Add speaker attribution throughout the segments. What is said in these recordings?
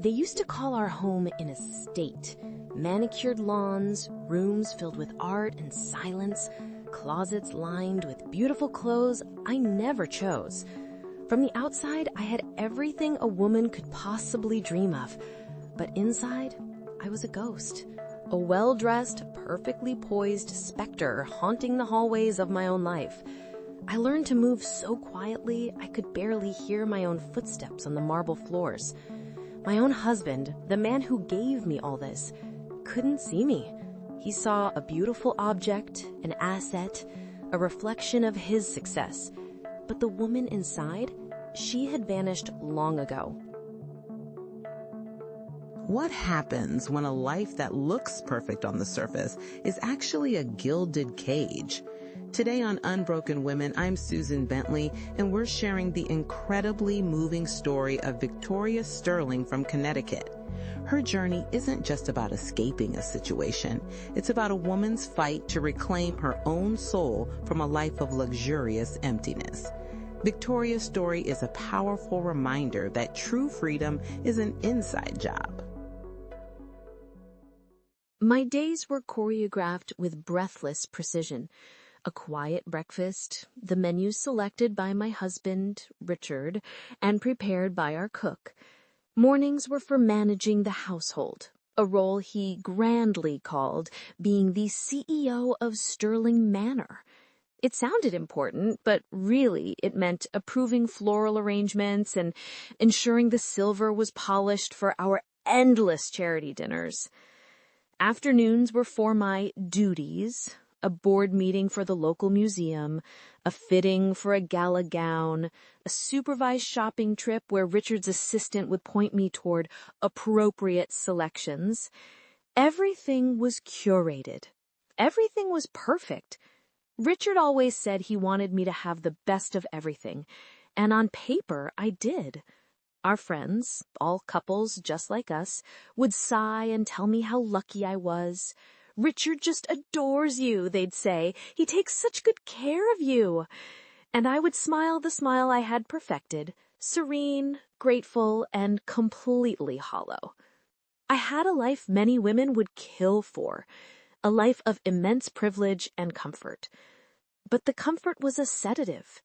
Speaker 1: They used to call our home an estate. Manicured lawns, rooms filled with art and silence, closets lined with beautiful clothes I never chose. From the outside, I had everything a woman could possibly dream of. But inside, I was a ghost. A well-dressed, perfectly poised specter haunting the hallways of my own life. I learned to move so quietly I could barely hear my own footsteps on the marble floors. My own husband, the man who gave me all this, couldn't see me. He saw a beautiful object, an asset, a reflection of his success. But the woman inside, she had vanished long ago.
Speaker 2: What happens when a life that looks perfect on the surface is actually a gilded cage? Today on Unbroken Women, I'm Susan Bentley, and we're sharing the incredibly moving story of Victoria Sterling from Connecticut. Her journey isn't just about escaping a situation. It's about a woman's fight to reclaim her own soul from a life of luxurious emptiness. Victoria's story is a powerful reminder that true freedom is an inside job.
Speaker 1: My days were choreographed with breathless precision. A quiet breakfast, the menus selected by my husband, Richard, and prepared by our cook. Mornings were for managing the household, a role he grandly called being the CEO of Sterling Manor. It sounded important, but really it meant approving floral arrangements and ensuring the silver was polished for our endless charity dinners. Afternoons were for my duties, a board meeting for the local museum, a fitting for a gala gown, a supervised shopping trip where Richard's assistant would point me toward appropriate selections. Everything was curated. Everything was perfect. Richard always said he wanted me to have the best of everything, and on paper I did. Our friends, all couples just like us, would sigh and tell me how lucky I was. "Richard just adores you," they'd say. "He takes such good care of you." And I would smile the smile I had perfected, serene, grateful, and completely hollow. I had a life many women would kill for, a life of immense privilege and comfort. But the comfort was a sedative.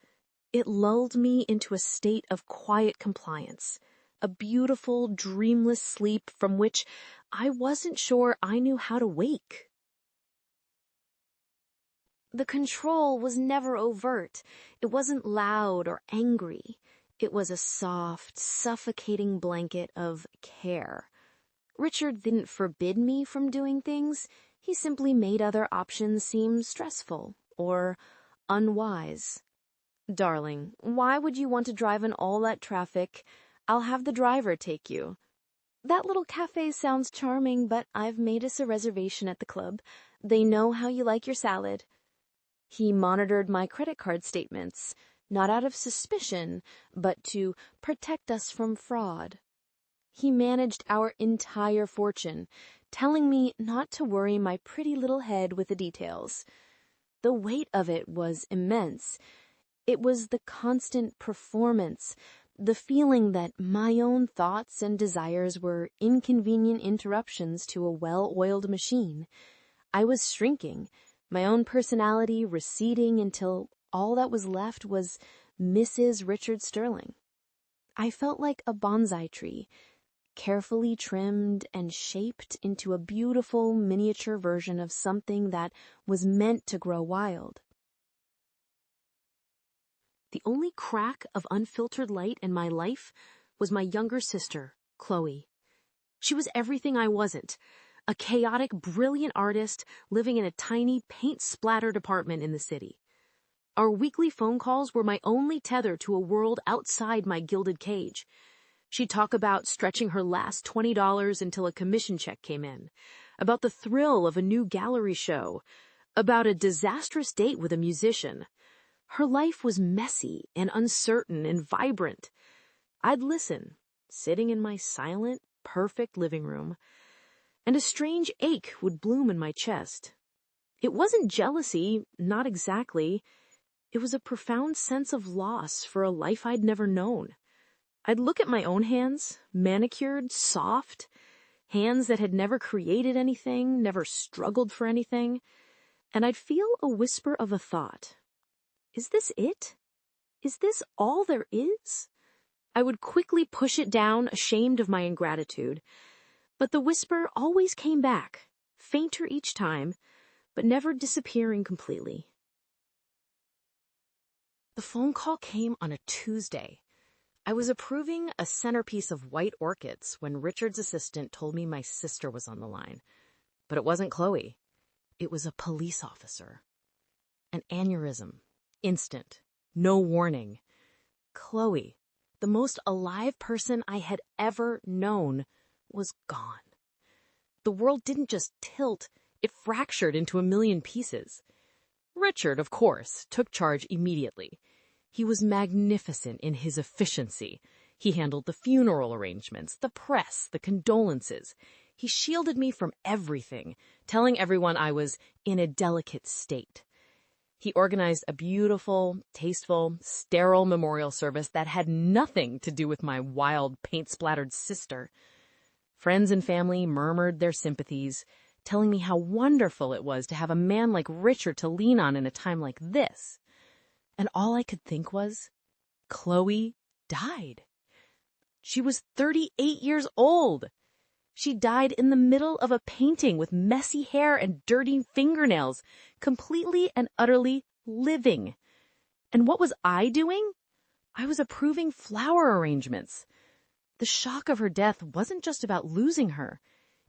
Speaker 1: It lulled me into a state of quiet compliance, a beautiful, dreamless sleep from which I wasn't sure I knew how to wake. The control was never overt. It wasn't loud or angry. It was a soft, suffocating blanket of care. Richard didn't forbid me from doing things. He simply made other options seem stressful or unwise. "Darling, why would you want to drive in all that traffic? I'll have the driver take you." "That little cafe sounds charming, but I've made us a reservation at the club. They know how you like your salad." He monitored my credit card statements, not out of suspicion, but to protect us from fraud. He managed our entire fortune, telling me not to worry my pretty little head with the details. The weight of it was immense. It was the constant performance, the feeling that my own thoughts and desires were inconvenient interruptions to a well-oiled machine. I was shrinking, my own personality receding until all that was left was Mrs. Richard Sterling. I felt like a bonsai tree, carefully trimmed and shaped into a beautiful miniature version of something that was meant to grow wild. The only crack of unfiltered light in my life was my younger sister, Chloe. She was everything I wasn't, a chaotic, brilliant artist living in a tiny paint-splattered apartment in the city. Our weekly phone calls were my only tether to a world outside my gilded cage. She'd talk about stretching her last $20 until a commission check came in, about the thrill of a new gallery show, about a disastrous date with a musician. Her life was messy and uncertain and vibrant. I'd listen, sitting in my silent, perfect living room, and a strange ache would bloom in my chest. It wasn't jealousy, not exactly. It was a profound sense of loss for a life I'd never known. I'd look at my own hands, manicured, soft, hands that had never created anything, never struggled for anything, and I'd feel a whisper of a thought. Is this it? Is this all there is? I would quickly push it down, ashamed of my ingratitude, but the whisper always came back, fainter each time, but never disappearing completely. The phone call came on a Tuesday. I was approving a centerpiece of white orchids when Richard's assistant told me my sister was on the line. But it wasn't Chloe. It was a police officer. An aneurysm. Instant. No warning. Chloe, the most alive person I had ever known, was gone. The world didn't just tilt, it fractured into a million pieces. Richard, of course, took charge immediately. He was magnificent in his efficiency. He handled the funeral arrangements, the press, the condolences. He shielded me from everything, telling everyone I was in a delicate state. He organized a beautiful, tasteful, sterile memorial service that had nothing to do with my wild, paint-splattered sister. Friends and family murmured their sympathies, telling me how wonderful it was to have a man like Richard to lean on in a time like this. And all I could think was, Chloe died. She was 38 years old. She died in the middle of a painting with messy hair and dirty fingernails, completely and utterly living. And what was I doing? I was approving flower arrangements. The shock of her death wasn't just about losing her.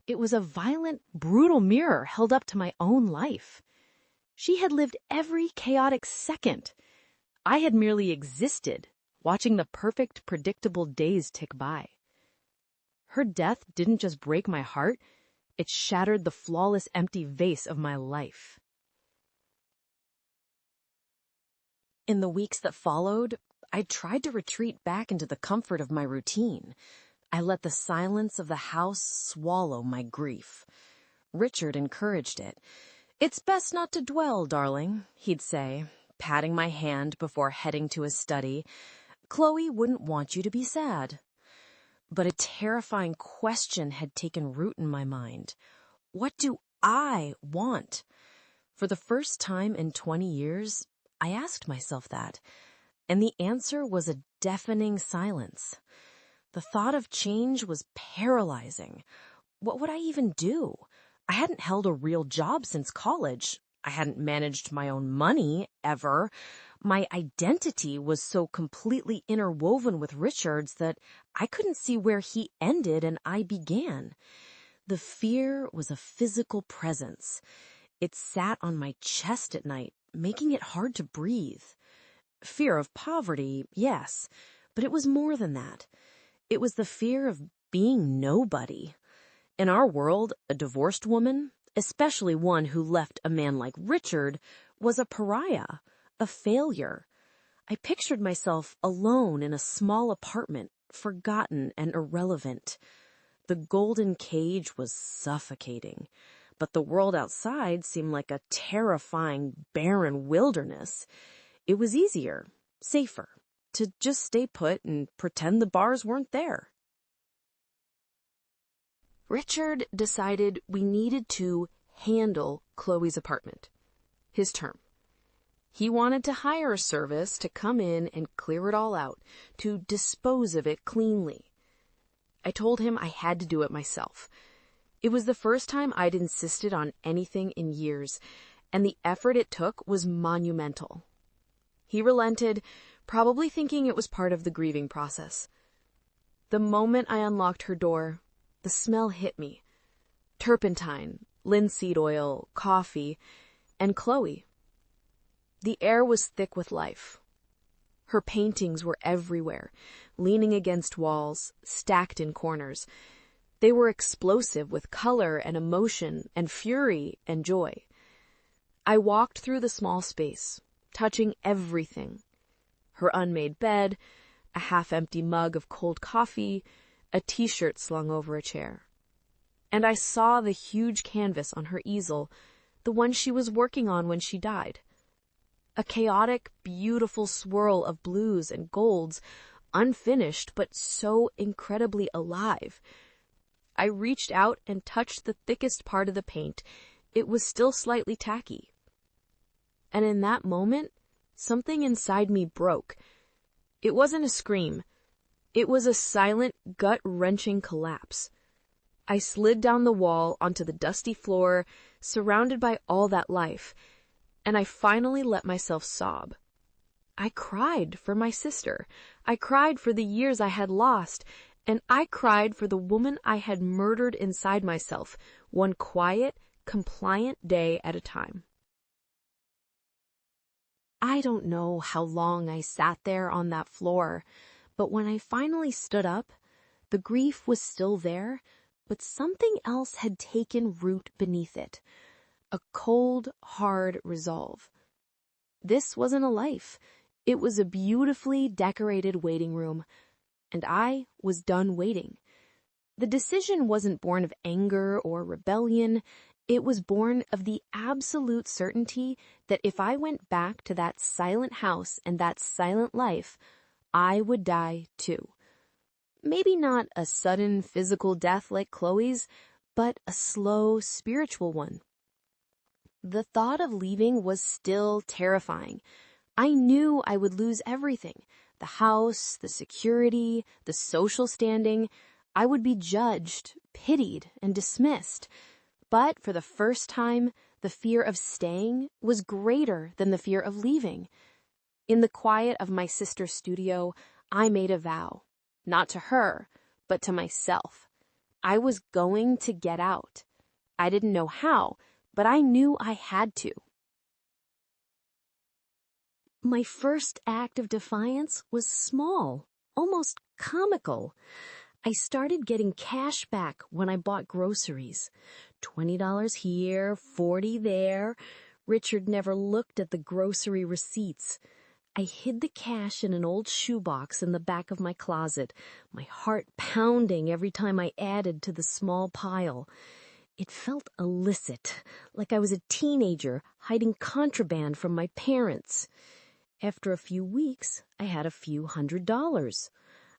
Speaker 1: It was a violent, brutal mirror held up to my own life. She had lived every chaotic second. I had merely existed, watching the perfect, predictable days tick by. Her death didn't just break my heart, it shattered the flawless, empty vase of my life. In the weeks that followed, I tried to retreat back into the comfort of my routine. I let the silence of the house swallow my grief. Richard encouraged it. "It's best not to dwell, darling," he'd say, patting my hand before heading to his study. "Chloe wouldn't want you to be sad." But a terrifying question had taken root in my mind. What do I want? For the first time in 20 years, I asked myself that, and the answer was a deafening silence. The thought of change was paralyzing. What would I even do? I hadn't held a real job since college. I hadn't managed my own money, ever. My identity was so completely interwoven with Richard's that I couldn't see where he ended and I began. The fear was a physical presence. It sat on my chest at night, making it hard to breathe. Fear of poverty, yes, but it was more than that. It was the fear of being nobody. In our world, a divorced woman, especially one who left a man like Richard, was a pariah, a failure. I pictured myself alone in a small apartment, forgotten and irrelevant. The golden cage was suffocating, but the world outside seemed like a terrifying, barren wilderness. It was easier, safer, to just stay put and pretend the bars weren't there. Richard decided we needed to handle Chloe's apartment. His term. He wanted to hire a service to come in and clear it all out, to dispose of it cleanly. I told him I had to do it myself. It was the first time I'd insisted on anything in years, and the effort it took was monumental. He relented, probably thinking it was part of the grieving process. The moment I unlocked her door, the smell hit me. Turpentine, linseed oil, coffee, and Chloe. The air was thick with life. Her paintings were everywhere, leaning against walls, stacked in corners. They were explosive with color and emotion and fury and joy. I walked through the small space, touching everything. Her unmade bed, a half-empty mug of cold coffee, a t-shirt slung over a chair. And I saw the huge canvas on her easel, the one she was working on when she died. A chaotic, beautiful swirl of blues and golds, unfinished, but so incredibly alive. I reached out and touched the thickest part of the paint. It was still slightly tacky. And in that moment, something inside me broke. It wasn't a scream. It was a silent, gut-wrenching collapse. I slid down the wall onto the dusty floor, surrounded by all that life, and I finally let myself sob. I cried for my sister. I cried for the years I had lost, and I cried for the woman I had murdered inside myself, one quiet, compliant day at a time. I don't know how long I sat there on that floor, but when I finally stood up, the grief was still there, but something else had taken root beneath it. A cold, hard resolve. This wasn't a life. It was a beautifully decorated waiting room, and I was done waiting. The decision wasn't born of anger or rebellion. It was born of the absolute certainty that if I went back to that silent house and that silent life, I would die too. Maybe not a sudden physical death like Chloe's, but a slow spiritual one. The thought of leaving was still terrifying. I knew I would lose everything. The house, the security, the social standing. I would be judged, pitied, and dismissed. But for the first time, the fear of staying was greater than the fear of leaving. In the quiet of my sister's studio, I made a vow. Not to her, but to myself. I was going to get out. I didn't know how, but I knew I had to. My first act of defiance was small, almost comical. I started getting cash back when I bought groceries. $20 here, $40 there. Richard never looked at the grocery receipts. I hid the cash in an old shoebox in the back of my closet, my heart pounding every time I added to the small pile. It felt illicit, like I was a teenager hiding contraband from my parents. After a few weeks, I had a few $100s.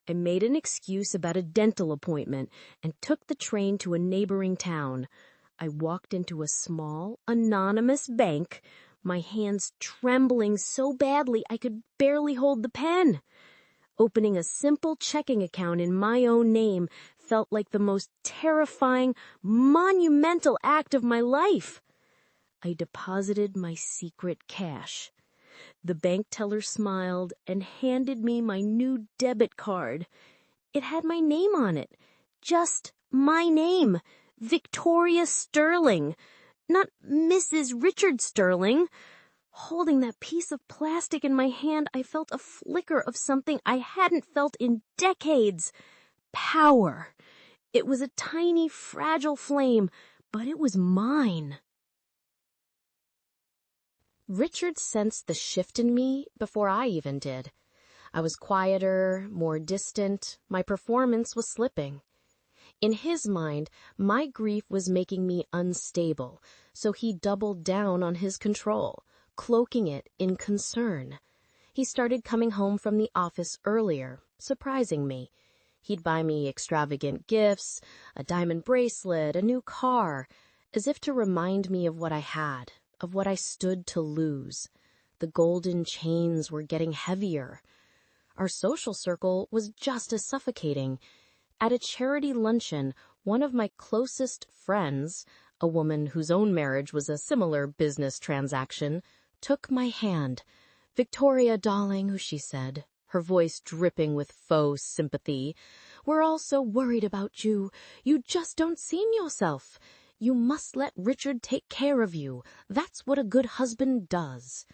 Speaker 1: I made an excuse about a dental appointment and took the train to a neighboring town. I walked into a small, anonymous bank, my hands trembling so badly I could barely hold the pen. Opening a simple checking account in my own name felt like the most terrifying, monumental act of my life. I deposited my secret cash. The bank teller smiled and handed me my new debit card. It had my name on it. Just my name. Victoria Sterling. Not Mrs. Richard Sterling. Holding that piece of plastic in my hand, I felt a flicker of something I hadn't felt in decades. Power. It was a tiny, fragile flame, but it was mine. Richard sensed the shift in me before I even did. I was quieter, more distant. My performance was slipping. In his mind, my grief was making me unstable, so he doubled down on his control, cloaking it in concern. He started coming home from the office earlier, surprising me. He'd buy me extravagant gifts, a diamond bracelet, a new car, as if to remind me of what I had, of what I stood to lose. The golden chains were getting heavier. Our social circle was just as suffocating. At a charity luncheon, one of my closest friends, a woman whose own marriage was a similar business transaction, took my hand. "Victoria, darling," she said, her voice dripping with faux sympathy, "we're all so worried about you. You just don't seem yourself. You must let Richard take care of you. That's what a good husband does."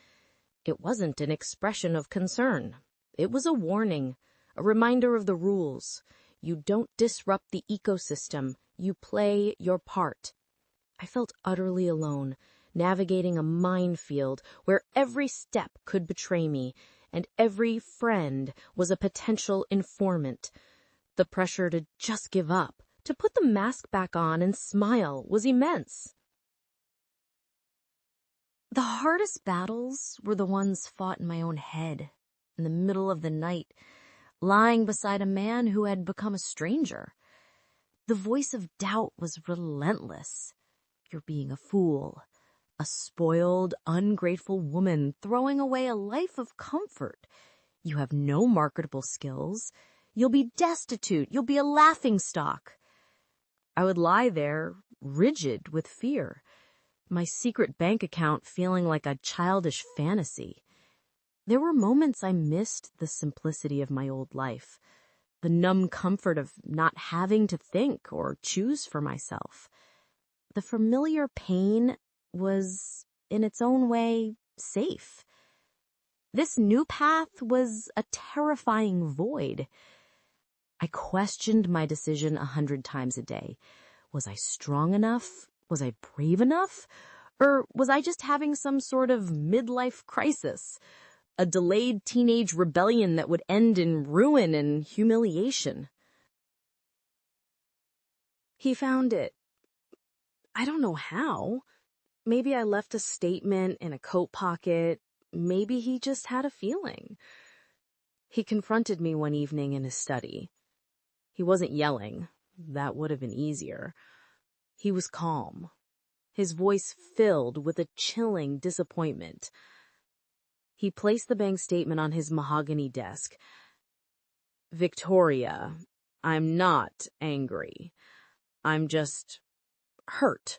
Speaker 1: It wasn't an expression of concern. It was a warning, a reminder of the rules. You don't disrupt the ecosystem. You play your part. I felt utterly alone, navigating a minefield where every step could betray me, and every friend was a potential informant. The pressure to just give up, to put the mask back on and smile, was immense. The hardest battles were the ones fought in my own head, in the middle of the night, lying beside a man who had become a stranger. The voice of doubt was relentless. You're being a fool, a spoiled, ungrateful woman throwing away a life of comfort. You have no marketable skills. You'll be destitute. You'll be a laughingstock. I would lie there, rigid with fear, my secret bank account feeling like a childish fantasy. There were moments I missed the simplicity of my old life, the numb comfort of not having to think or choose for myself. The familiar pain was, in its own way, safe. This new path was a terrifying void. I questioned my decision 100 times a day. Was I strong enough? Was I brave enough? Or was I just having some sort of midlife crisis? A delayed teenage rebellion that would end in ruin and humiliation? He found it. I don't know how. Maybe I left a statement in a coat pocket. Maybe he just had a feeling. He confronted me one evening in his study. He wasn't yelling. That would have been easier. He was calm, his voice filled with a chilling disappointment. He placed the bank statement on his mahogany desk. Victoria, I'm not angry. I'm just hurt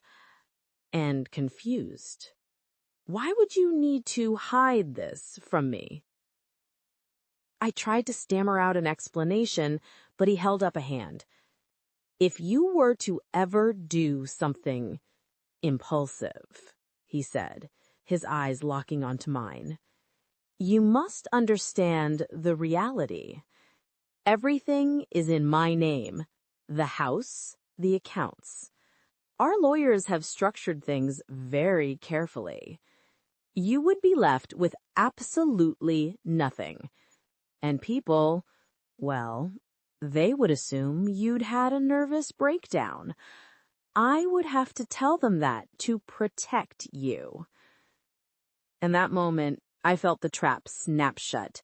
Speaker 1: and confused. Why would you need to hide this from me? I tried to stammer out an explanation, but he held up a hand. If you were to ever do something impulsive, he said, his eyes locking onto mine, you must understand the reality. Everything is in my name. The house, the accounts. Our lawyers have structured things very carefully. You would be left with absolutely nothing. And people, well, they would assume you'd had a nervous breakdown. I would have to tell them that to protect you. In that moment, I felt the trap snap shut.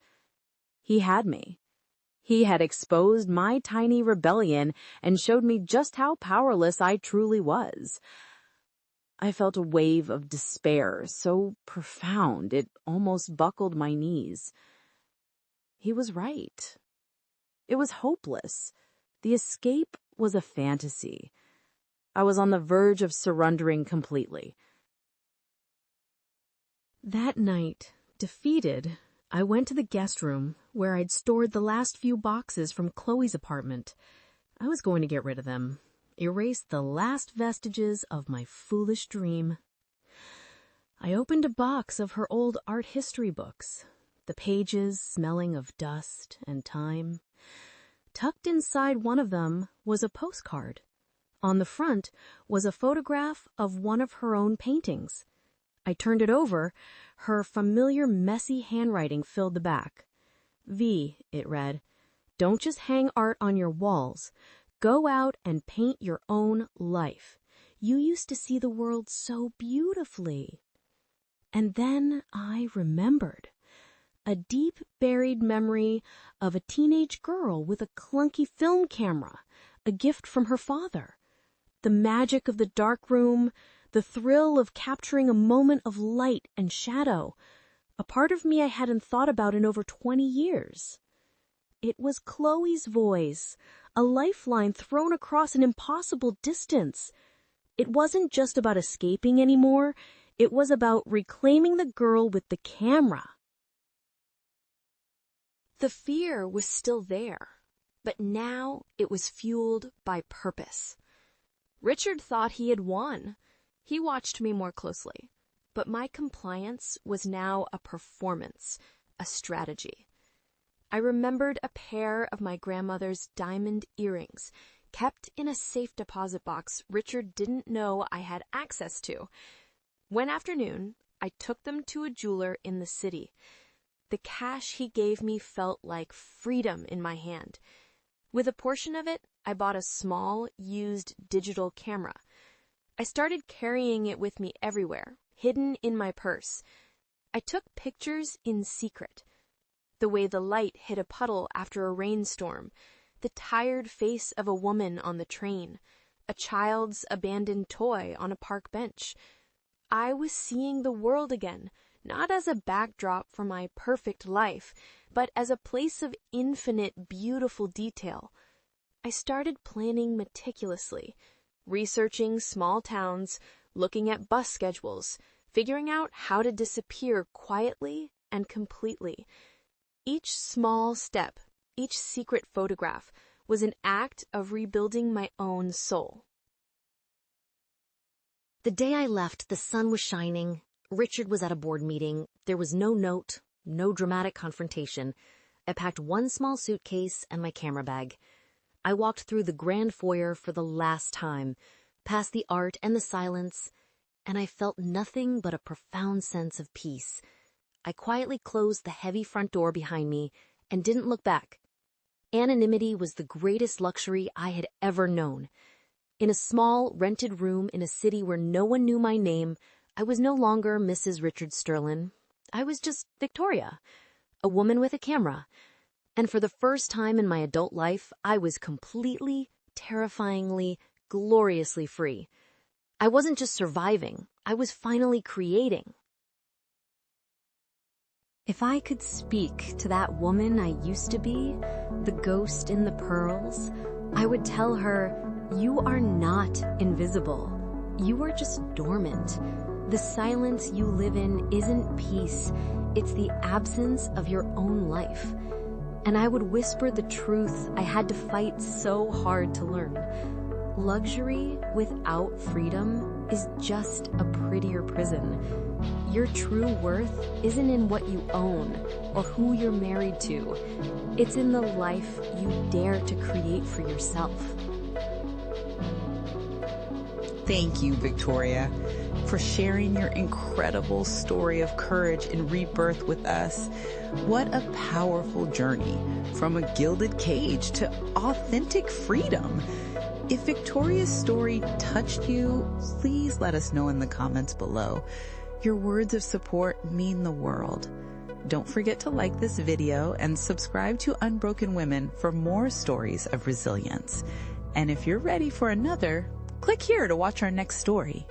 Speaker 1: He had me. He had exposed my tiny rebellion and showed me just how powerless I truly was. I felt a wave of despair so profound it almost buckled my knees. He was right. It was hopeless. The escape was a fantasy. I was on the verge of surrendering completely. That night, defeated, I went to the guest room where I'd stored the last few boxes from Chloe's apartment. I was going to get rid of them, erase the last vestiges of my foolish dream. I opened a box of her old art history books, the pages smelling of dust and time. Tucked inside one of them was a postcard. On the front was a photograph of one of her own paintings. I turned it over. Her familiar messy handwriting filled the back. V, it read, don't just hang art on your walls. Go out and paint your own life. You used to see the world so beautifully. And then I remembered. A deep buried memory of a teenage girl with a clunky film camera, a gift from her father. The magic of the dark room, the thrill of capturing a moment of light and shadow, a part of me I hadn't thought about in over 20 years. It was Chloe's voice, a lifeline thrown across an impossible distance. It wasn't just about escaping anymore, it was about reclaiming the girl with the camera. The fear was still there, but now it was fueled by purpose. Richard thought he had won. He watched me more closely, but my compliance was now a performance, a strategy. I remembered a pair of my grandmother's diamond earrings, kept in a safe deposit box Richard didn't know I had access to. One afternoon, I took them to a jeweler in the city. The cash he gave me felt like freedom in my hand. With a portion of it, I bought a small, used digital camera. I started carrying it with me everywhere, hidden in my purse. I took pictures in secret.
Speaker 3: the way the light hit a puddle after a rainstorm, the tired face of a woman on the train, a child's abandoned toy on a park bench. I was seeing the world again, not as a backdrop for my perfect life, but as a place of infinite, beautiful detail. I started planning meticulously, researching small towns, looking at bus schedules, figuring out how to disappear quietly and completely. Each small step, each secret photograph, was an act of rebuilding my own soul.
Speaker 1: The day I left, the sun was shining. Richard was at a board meeting. There was no note, no dramatic confrontation. I packed one small suitcase and my camera bag. I walked through the grand foyer for the last time, past the art and the silence, and I felt nothing but a profound sense of peace. I quietly closed the heavy front door behind me and didn't look back. Anonymity was the greatest luxury I had ever known. In a small, rented room in a city where no one knew my name, I was no longer Mrs. Richard Sterling. I was just Victoria, a woman with a camera. And for the first time in my adult life, I was completely, terrifyingly, gloriously free. I wasn't just surviving, I was finally creating. If I could speak to that woman I used to be, the ghost in the pearls, I would tell her, you are not invisible. You are just dormant. The silence you live in isn't peace. It's the absence of your own life. And I would whisper the truth I had to fight so hard to learn. Luxury without freedom is just a prettier prison. Your true worth isn't in what you own or who you're married to. It's in the life you dare to create for yourself.
Speaker 2: Thank you, Victoria, for sharing your incredible story of courage and rebirth with us. What a powerful journey from a gilded cage to authentic freedom. If Victoria's story touched you, please let us know in the comments below. Your words of support mean the world. Don't forget to like this video and subscribe to Unbroken Women for more stories of resilience. And if you're ready for another, click here to watch our next story.